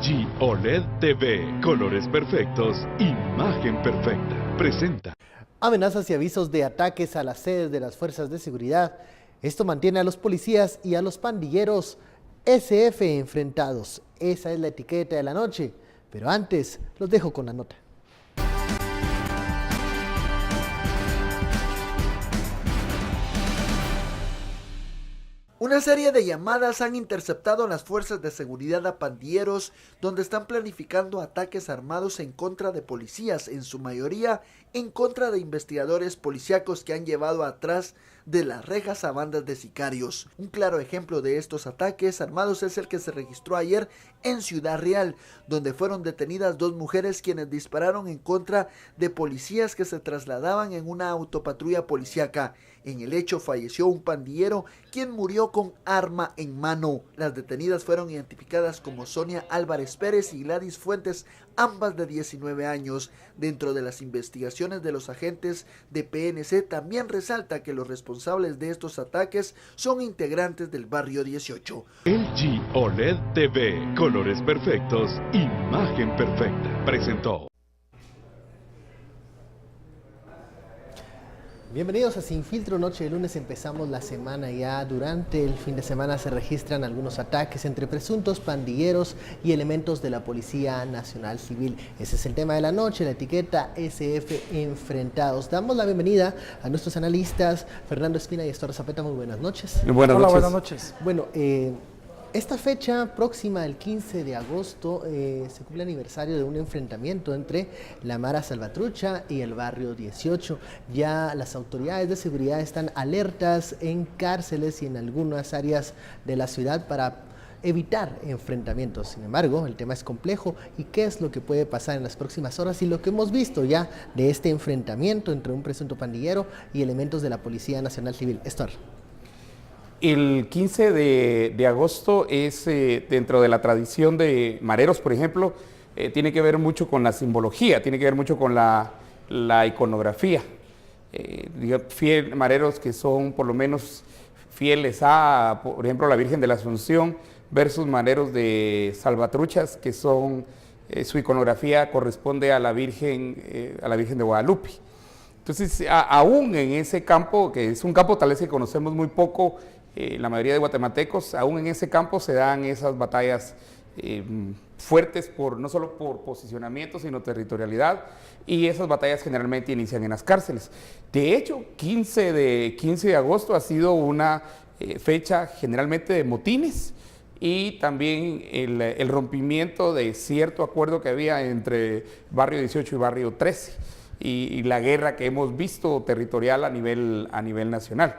LG OLED TV. Colores perfectos, imagen perfecta. Presenta. Amenazas y avisos de ataques a las sedes de las fuerzas de seguridad. Esto mantiene a los policías y a los pandilleros SF enfrentados. Esa es la etiqueta de la noche. Pero antes, los dejo con la nota. Una serie de llamadas han interceptado a las fuerzas de seguridad a pandilleros, donde están planificando ataques armados en contra de policías, en su mayoría en contra de investigadores policíacos que han llevado atrás de las rejas a bandas de sicarios. Un claro ejemplo de estos ataques armados es el que se registró ayer en Ciudad Real, donde fueron detenidas dos mujeres quienes dispararon en contra de policías que se trasladaban en una autopatrulla policíaca. En el hecho falleció un pandillero quien murió con arma en mano. Las detenidas fueron identificadas como Sonia Álvarez Pérez y Gladys Fuentes, ambas de 19 años. Dentro de las investigaciones de los agentes de PNC también resalta que los responsables de estos ataques son integrantes del barrio 18. LG OLED TV. Colores perfectos, imagen perfecta. Presentó. Bienvenidos a Sin Filtro, noche de lunes, empezamos la semana ya. Durante el fin de semana se registran algunos ataques entre presuntos pandilleros y elementos de la Policía Nacional Civil. Ese es el tema de la noche, la etiqueta SF enfrentados. Damos la bienvenida a nuestros analistas, Fernando Espina y Estor Zapeta. Muy buenas noches. Buenas noches. Bueno, esta fecha próxima, el 15 de agosto, se cumple el aniversario de un enfrentamiento entre la Mara Salvatrucha y el barrio 18. Ya las autoridades de seguridad están alertas en cárceles y en algunas áreas de la ciudad para evitar enfrentamientos. Sin embargo, el tema es complejo y qué es lo que puede pasar en las próximas horas y lo que hemos visto ya de este enfrentamiento entre un presunto pandillero y elementos de la Policía Nacional Civil. Estor. El 15 de agosto es, dentro de la tradición de mareros, por ejemplo, tiene que ver mucho con la simbología, tiene que ver mucho con la iconografía. Mareros que son por lo menos fieles a, por ejemplo, la Virgen de la Asunción, versus mareros de Salvatruchas, que son, su iconografía corresponde a la Virgen de Guadalupe. Entonces, aún en ese campo, que es un campo tal vez que conocemos muy poco, la mayoría de guatemaltecos, aún en ese campo se dan esas batallas fuertes, no solo por posicionamiento, sino territorialidad, y esas batallas generalmente inician en las cárceles. De hecho, 15 de agosto ha sido una fecha generalmente de motines, y también el rompimiento de cierto acuerdo que había entre barrio 18 y barrio 13, y la guerra que hemos visto territorial a nivel nacional.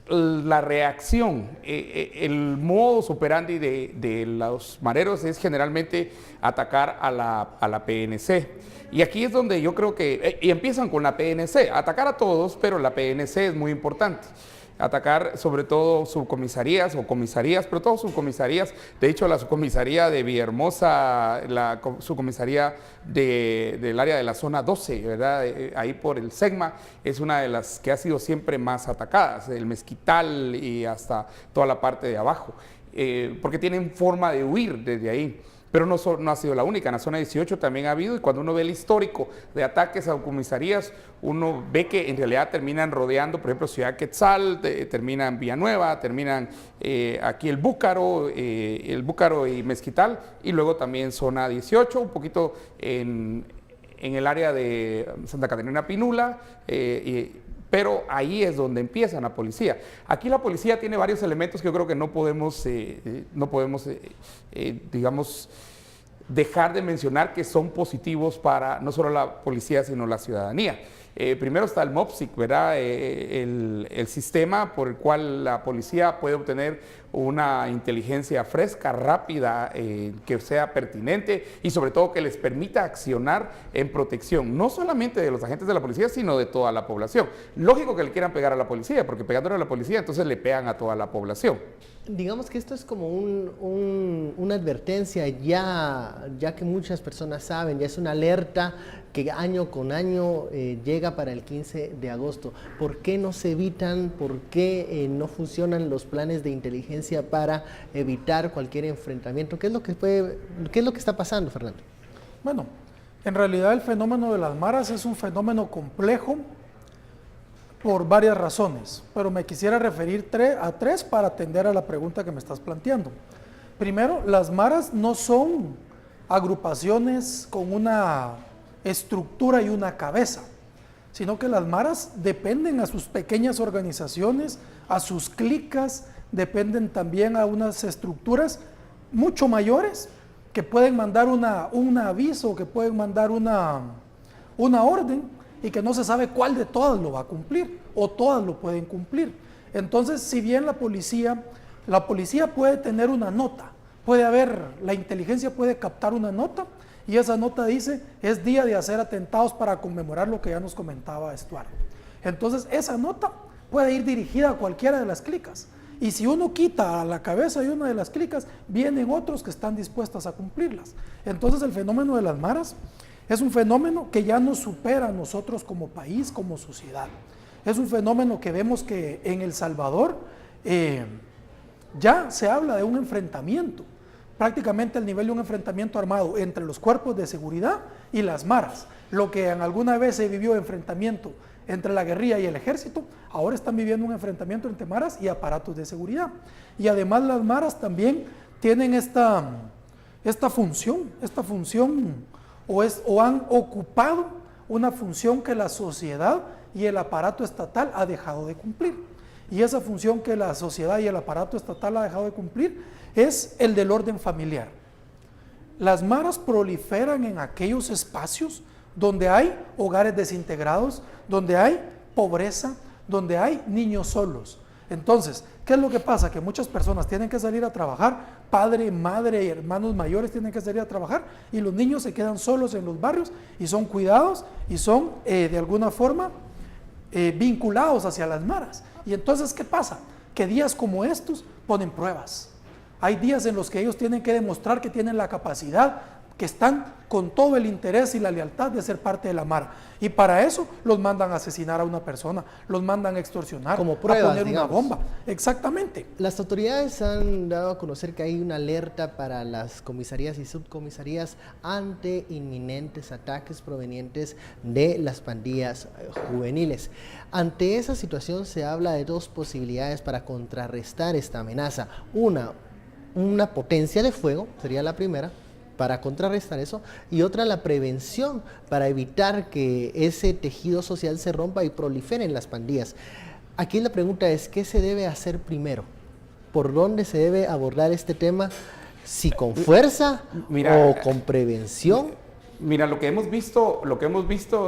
La reacción, el modus operandi de los mareros es generalmente atacar a la PNC. Y aquí es donde yo creo que, y empiezan con la PNC, atacar a todos, pero la PNC es muy importante. Atacar sobre todo subcomisarías o comisarías, pero todas subcomisarías. De hecho, la subcomisaría de Villahermosa, la subcomisaría del área de la zona 12, ¿verdad? Ahí por el Segma, es una de las que ha sido siempre más atacadas, el Mezquital y hasta toda la parte de abajo, porque tienen forma de huir desde ahí. Pero no ha sido la única, en la zona 18 también ha habido, y cuando uno ve el histórico de ataques a comisarías, uno ve que en realidad terminan rodeando, por ejemplo, Ciudad Quetzal, terminan Villanueva, terminan aquí el Búcaro y Mezquital, y luego también zona 18, un poquito en el área de Santa Catarina Pinula, pero ahí es donde empieza la policía. Aquí la policía tiene varios elementos que yo creo que no podemos digamos, dejar de mencionar, que son positivos para no solo la policía, sino la ciudadanía. Primero está el MOPSIC, ¿verdad? El sistema por el cual la policía puede obtener una inteligencia fresca, rápida, que sea pertinente y sobre todo que les permita accionar en protección, no solamente de los agentes de la policía, sino de toda la población. Lógico que le quieran pegar a la policía, porque pegándole a la policía entonces le pegan a toda la población. Digamos que esto es como una advertencia, ya que muchas personas saben, ya es una alerta que año con año llega para el 15 de agosto. ¿Por qué no se evitan? ¿Por qué no funcionan los planes de inteligencia para evitar cualquier enfrentamiento? ¿Qué es lo que está pasando, Fernando? Bueno, en realidad el fenómeno de las maras es un fenómeno complejo por varias razones, pero me quisiera referir a tres para atender a la pregunta que me estás planteando. Primero, las maras no son agrupaciones con una estructura y una cabeza, sino que las maras dependen a sus pequeñas organizaciones, a sus clicas, dependen también a unas estructuras mucho mayores que pueden mandar un aviso, que pueden mandar una orden, y que no se sabe cuál de todas lo va a cumplir o todas lo pueden cumplir. Entonces, si bien la policía puede tener una nota, la inteligencia puede captar una nota y esa nota dice, es día de hacer atentados para conmemorar lo que ya nos comentaba Estuardo. Entonces, esa nota puede ir dirigida a cualquiera de las clicas. Y si uno quita a la cabeza de una de las clicas, vienen otros que están dispuestos a cumplirlas. Entonces, el fenómeno de las maras es un fenómeno que ya nos supera a nosotros como país, como sociedad. Es un fenómeno que vemos que en El Salvador ya se habla de un enfrentamiento, prácticamente al nivel de un enfrentamiento armado entre los cuerpos de seguridad y las maras. Lo que en alguna vez se vivió enfrentamiento entre la guerrilla y el ejército, ahora están viviendo un enfrentamiento entre maras y aparatos de seguridad. Y además las maras también tienen esta función o han ocupado una función que la sociedad y el aparato estatal ha dejado de cumplir. Y esa función que la sociedad y el aparato estatal ha dejado de cumplir es el del orden familiar. Las maras proliferan en aquellos espacios donde hay hogares desintegrados, donde hay pobreza, donde hay niños solos. Entonces, ¿qué es lo que pasa? Que muchas personas tienen que salir a trabajar, padre, madre y hermanos mayores tienen que salir a trabajar y los niños se quedan solos en los barrios y son cuidados y son de alguna forma vinculados hacia las maras. Y entonces, ¿qué pasa? Que días como estos ponen pruebas. Hay días en los que ellos tienen que demostrar que tienen la capacidad, que están con todo el interés y la lealtad de ser parte de la mara. Y para eso los mandan a asesinar a una persona, los mandan a extorsionar, como pruebas, a poner digamos, una bomba. Exactamente. Las autoridades han dado a conocer que hay una alerta para las comisarías y subcomisarías ante inminentes ataques provenientes de las pandillas juveniles. Ante esa situación se habla de dos posibilidades para contrarrestar esta amenaza. Una potencia de fuego, sería la primera, para contrarrestar eso, y otra la prevención para evitar que ese tejido social se rompa y proliferen las pandillas. Aquí la pregunta es, ¿qué se debe hacer primero? ¿Por dónde se debe abordar este tema? ¿Si con fuerza o con prevención? Mira, lo que hemos visto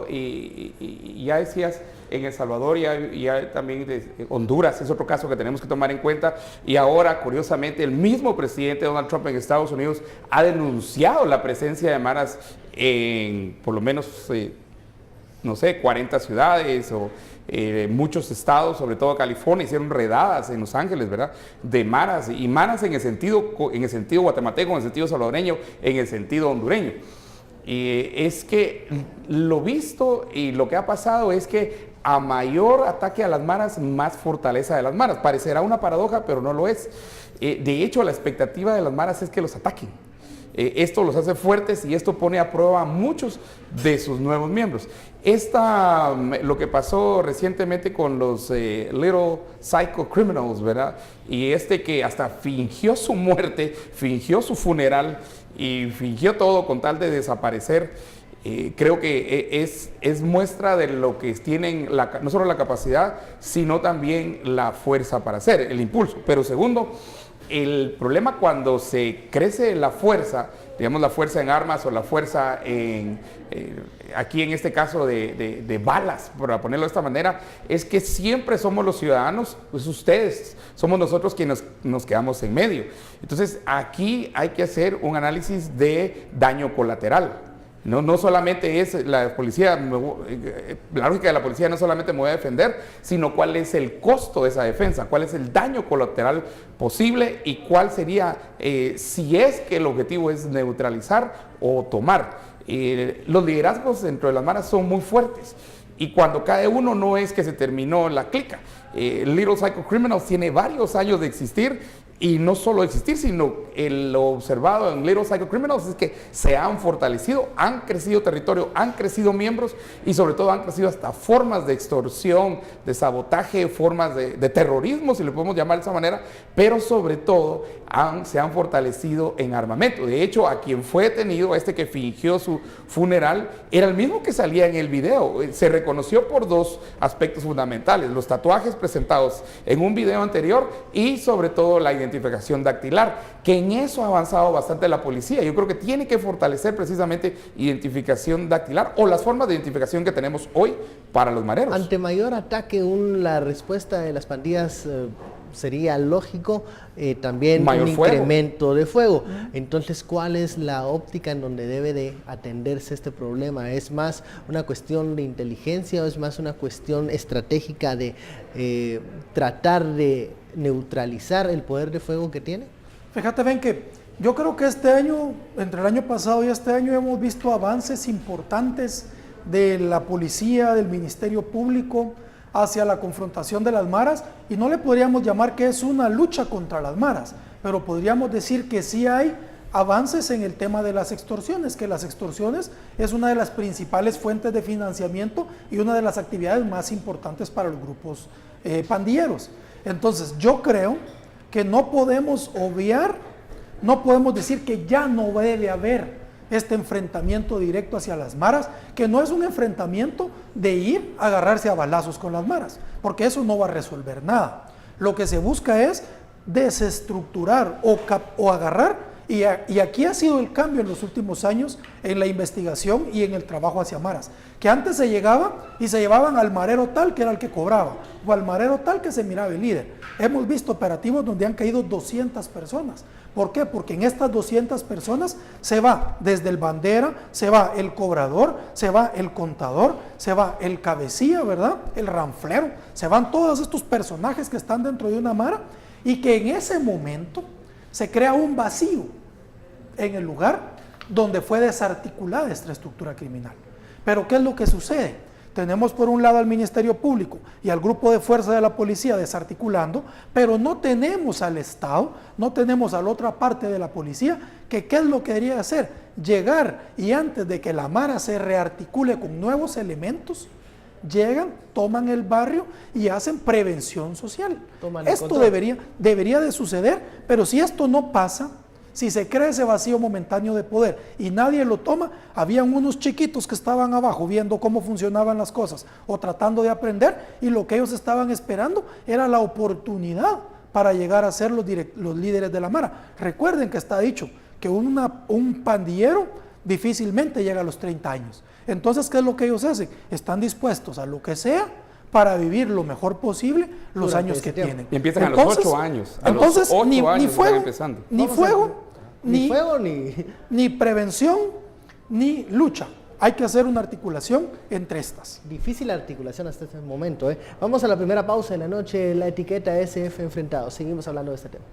y ya decías, en El Salvador y ya también de Honduras es otro caso que tenemos que tomar en cuenta, y ahora curiosamente el mismo presidente Donald Trump en Estados Unidos ha denunciado la presencia de maras en por lo menos 40 ciudades o muchos estados, sobre todo California. Hicieron redadas en Los Ángeles, ¿verdad?, de maras, y maras en el sentido guatemalteco, en el sentido salvadoreño, en el sentido hondureño. Y es que lo visto y lo que ha pasado es que a mayor ataque a las maras, más fortaleza de las maras. Parecerá una paradoja, pero no lo es. De hecho, la expectativa de las maras es que los ataquen. Esto los hace fuertes y esto pone a prueba a muchos de sus nuevos miembros. Lo que pasó recientemente con los Little Psycho Criminals, ¿verdad? Y que hasta fingió su muerte, fingió su funeral y fingió todo con tal de desaparecer. Creo que es muestra de lo que tienen no solo la capacidad, sino también la fuerza para hacer, el impulso. Pero segundo, el problema cuando se crece la fuerza, digamos la fuerza en armas o la fuerza aquí en este caso de balas, por ponerlo de esta manera, es que siempre somos los ciudadanos, pues ustedes, somos nosotros quienes nos quedamos en medio. Entonces aquí hay que hacer un análisis de daño colateral. No solamente es la policía, la lógica de la policía no solamente me voy a defender, sino cuál es el costo de esa defensa, cuál es el daño colateral posible y cuál sería, si es que el objetivo es neutralizar o tomar. Los liderazgos dentro de las maras son muy fuertes y cuando cae uno no es que se terminó la clica. Little Psycho Criminals tiene varios años de existir. Y no solo existir, sino lo observado en Little Psycho Criminals es que se han fortalecido, han crecido territorio, han crecido miembros y sobre todo han crecido hasta formas de extorsión, de sabotaje, formas de terrorismo, si le podemos llamar de esa manera, pero sobre todo se han fortalecido en armamento. De hecho, a quien fue detenido, que fingió su funeral, era el mismo que salía en el video. Se reconoció por dos aspectos fundamentales, los tatuajes presentados en un video anterior y sobre todo la identificación dactilar, que en eso ha avanzado bastante la policía. Yo creo que tiene que fortalecer precisamente identificación dactilar o las formas de identificación que tenemos hoy para los mareros. Ante mayor ataque, la respuesta de las pandillas sería lógico también mayor un incremento de fuego. Entonces, ¿cuál es la óptica en donde debe de atenderse este problema? ¿Es más una cuestión de inteligencia o es más una cuestión estratégica de tratar de neutralizar el poder de fuego que tiene? Fíjate, ven que yo creo que este año, entre el año pasado y este año, hemos visto avances importantes de la policía, del Ministerio Público, hacia la confrontación de las maras, y no le podríamos llamar que es una lucha contra las maras, pero podríamos decir que sí hay avances en el tema de las extorsiones, que las extorsiones es una de las principales fuentes de financiamiento y una de las actividades más importantes para los grupos pandilleros. Entonces, yo creo que no podemos obviar, no podemos decir que ya no debe haber este enfrentamiento directo hacia las maras, que no es un enfrentamiento de ir a agarrarse a balazos con las maras, porque eso no va a resolver nada. Lo que se busca es desestructurar o agarrar, y aquí ha sido el cambio en los últimos años en la investigación y en el trabajo hacia maras, que antes se llegaba y se llevaban al marero tal que era el que cobraba, o al marero tal que se miraba el líder. Hemos visto operativos donde han caído 200 personas. ¿Por qué? Porque en estas 200 personas se va desde el bandera, se va el cobrador, se va el contador, se va el cabecilla, ¿verdad? El ranflero, se van todos estos personajes que están dentro de una mara y que en ese momento se crea un vacío en el lugar donde fue desarticulada esta estructura criminal. Pero ¿qué es lo que sucede? Tenemos por un lado al Ministerio Público y al grupo de fuerza de la policía desarticulando, pero no tenemos al Estado, no tenemos a la otra parte de la policía, que ¿qué es lo que debería hacer? Llegar y antes de que la mara se rearticule con nuevos elementos, llegan, toman el barrio y hacen prevención social. Esto debería de suceder, pero si esto no pasa, si se crea ese vacío momentáneo de poder y nadie lo toma, habían unos chiquitos que estaban abajo viendo cómo funcionaban las cosas o tratando de aprender, y lo que ellos estaban esperando era la oportunidad para llegar a ser los líderes de la mara. Recuerden que está dicho que un pandillero difícilmente llega a los 30 años. Entonces, ¿qué es lo que ellos hacen? Están dispuestos a lo que sea para vivir lo mejor posible los años que tienen. Y empiezan a los 8 años. Entonces, ni fuego, ni prevención, ni lucha. Hay que hacer una articulación entre estas. Difícil articulación hasta este momento. Vamos a la primera pausa de la noche. La etiqueta SF Enfrentados. Seguimos hablando de este tema.